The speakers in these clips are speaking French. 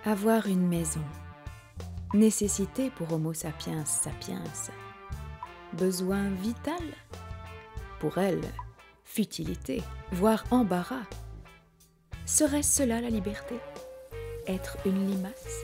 Avoir une maison. Nécessité pour Homo sapiens sapiens. Besoin vital. Pour elle, futilité, voire embarras. Serait-ce cela la liberté? Être une limace?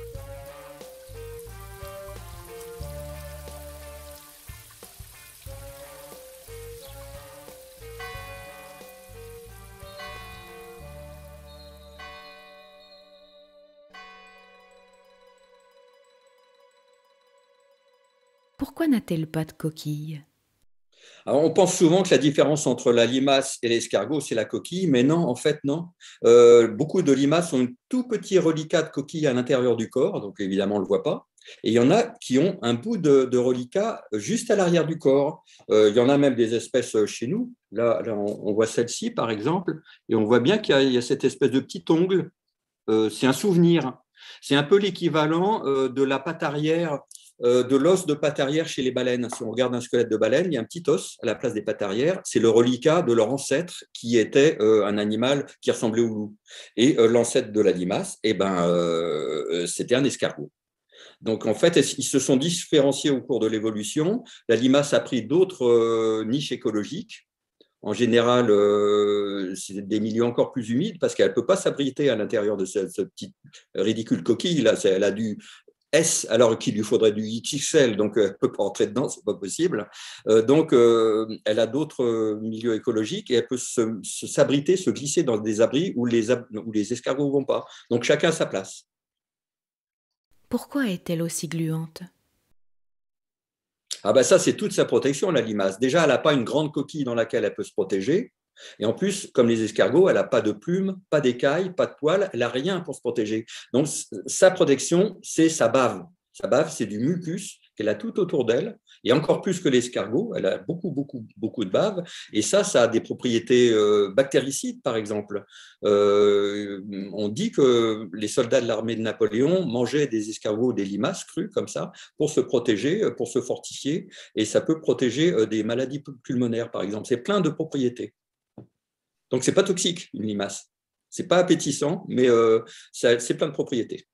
Pourquoi n'a-t-elle pas de coquille? Alors, on pense souvent que la différence entre la limace et l'escargot, c'est la coquille, mais non, en fait, non. Beaucoup de limaces ont un tout petit reliquat de coquille à l'intérieur du corps, donc évidemment, on ne le voit pas. Et il y en a qui ont un bout de reliquat juste à l'arrière du corps. Il y en a même des espèces chez nous. Là on voit celle-ci, par exemple, et on voit bien qu'il y a cette espèce de petit ongle. C'est un souvenir. C'est un peu l'équivalent de la patte arrière, de l'os de patte arrière chez les baleines. Si on regarde un squelette de baleine, il y a un petit os à la place des pattes arrière. C'est le reliquat de leur ancêtre qui était un animal qui ressemblait au loup. Et l'ancêtre de la limace, c'était un escargot. Donc, en fait, ils se sont différenciés au cours de l'évolution. La limace a pris d'autres niches écologiques. En général, c'est des milieux encore plus humides parce qu'elle ne peut pas s'abriter à l'intérieur de ce petit ridicule coquille. Là, elle a du S alors qu'il lui faudrait du XXL, donc elle ne peut pas entrer dedans, ce n'est pas possible. Elle a d'autres milieux écologiques et elle peut s'abriter, se glisser dans des abris où les escargots ne vont pas. Donc chacun a sa place. Pourquoi est-elle aussi gluante? Ah ben ça, c'est toute sa protection, la limace. Déjà, elle n'a pas une grande coquille dans laquelle elle peut se protéger. Et en plus, comme les escargots, elle n'a pas de plumes, pas d'écailles, pas de poils, elle n'a rien pour se protéger. Donc, sa protection, c'est sa bave. Sa bave, c'est du mucus qu'elle a tout autour d'elle, et encore plus que l'escargot, elle a beaucoup, beaucoup, beaucoup de bave, et ça a des propriétés bactéricides, par exemple. On dit que les soldats de l'armée de Napoléon mangeaient des escargots, des limaces crues, comme ça, pour se protéger, pour se fortifier, et ça peut protéger des maladies pulmonaires, par exemple. C'est plein de propriétés. Donc, ce n'est pas toxique, une limace. Ce n'est pas appétissant, mais c'est plein de propriétés.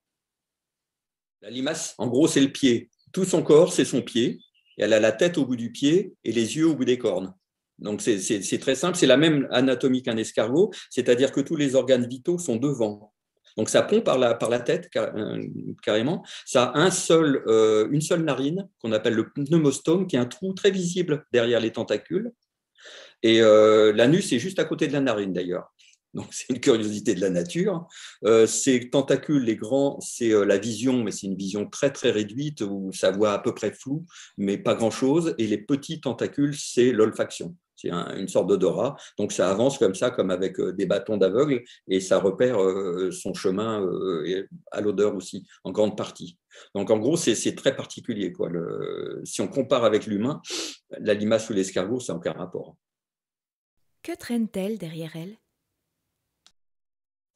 La limace, en gros, c'est le pied. Tout son corps, c'est son pied. Et elle a la tête au bout du pied et les yeux au bout des cornes. Donc, c'est très simple. C'est la même anatomie qu'un escargot, c'est-à-dire que tous les organes vitaux sont devant. Donc, ça pond par la tête, carrément. Ça a une seule narine, qu'on appelle le pneumostome, qui est un trou très visible derrière les tentacules. Et l'anus est juste à côté de la narine, d'ailleurs. Donc, c'est une curiosité de la nature. Ces tentacules, les grands, c'est la vision, mais c'est une vision très, très réduite où ça voit à peu près flou, mais pas grand-chose. Et les petits tentacules, c'est l'olfaction. C'est une sorte d'odorat. Donc, ça avance comme ça, comme avec des bâtons d'aveugle, et ça repère son chemin à l'odeur aussi, en grande partie. Donc, en gros, c'est très particulier, quoi. Si on compare avec l'humain, la limace ou l'escargot, ça n'a aucun rapport. Que traîne-t-elle derrière elle?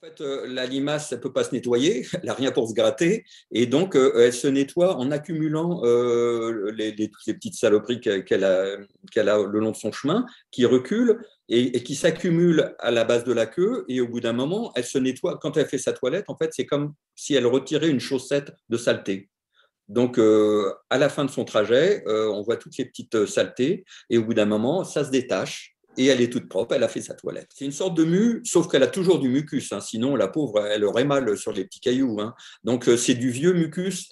En fait, la limace, elle ne peut pas se nettoyer, elle n'a rien pour se gratter, et donc elle se nettoie en accumulant toutes les petites saloperies qu'elle a le long de son chemin, qui reculent et qui s'accumulent à la base de la queue, et au bout d'un moment, elle se nettoie. Quand elle fait sa toilette, en fait, c'est comme si elle retirait une chaussette de saleté. Donc, à la fin de son trajet, on voit toutes les petites saletés, et au bout d'un moment, ça se détache. Et elle est toute propre, elle a fait sa toilette. C'est une sorte de mue, sauf qu'elle a toujours du mucus. Hein, sinon, la pauvre, elle aurait mal sur les petits cailloux. Hein. Donc, c'est du vieux mucus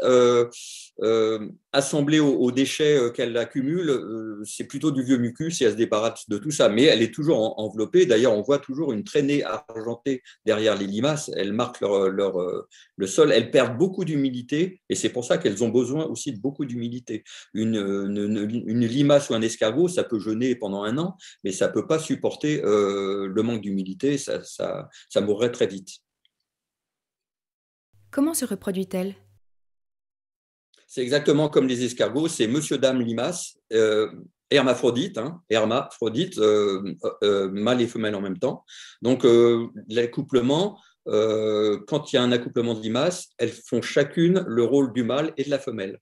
assemblé aux déchets qu'elle accumule. C'est plutôt du vieux mucus et elle se débarrasse de tout ça. Mais elle est toujours enveloppée. D'ailleurs, on voit toujours une traînée argentée derrière les limaces. Elles marquent le sol. Elles perdent beaucoup d'humidité et c'est pour ça qu'elles ont besoin aussi de beaucoup d'humidité. Une limace ou un escargot, ça peut jeûner pendant un an, mais ça ne peut pas supporter le manque d'humidité, ça mourrait très vite. Comment se reproduit-elle? C'est exactement comme les escargots, c'est monsieur, dame, limace, hermaphrodite, hein, hermaphrodite, mâle et femelle en même temps. Donc, l'accouplement, quand il y a un accouplement de limaces, elles font chacune le rôle du mâle et de la femelle.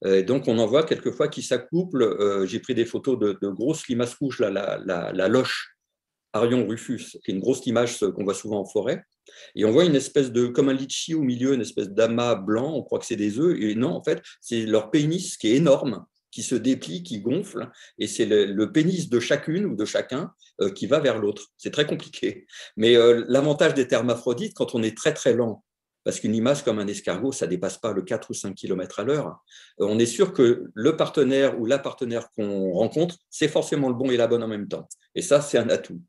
Donc, on en voit quelquefois qui s'accouplent. J'ai pris des photos de grosses limaces rouges, la loche. Arion rufus, qui est une grosse image qu'on voit souvent en forêt. Et on voit une espèce de, comme un litchi au milieu, une espèce d'amas blanc, on croit que c'est des œufs, et non, en fait, c'est leur pénis qui est énorme, qui se déplie, qui gonfle, et c'est le pénis de chacune ou de chacun qui va vers l'autre. C'est très compliqué. Mais l'avantage des hermaphrodites, quand on est très très lent, parce qu'une limace comme un escargot, ça ne dépasse pas le 4 ou 5 km à l'heure, on est sûr que le partenaire ou la partenaire qu'on rencontre, c'est forcément le bon et la bonne en même temps. Et ça, c'est un atout.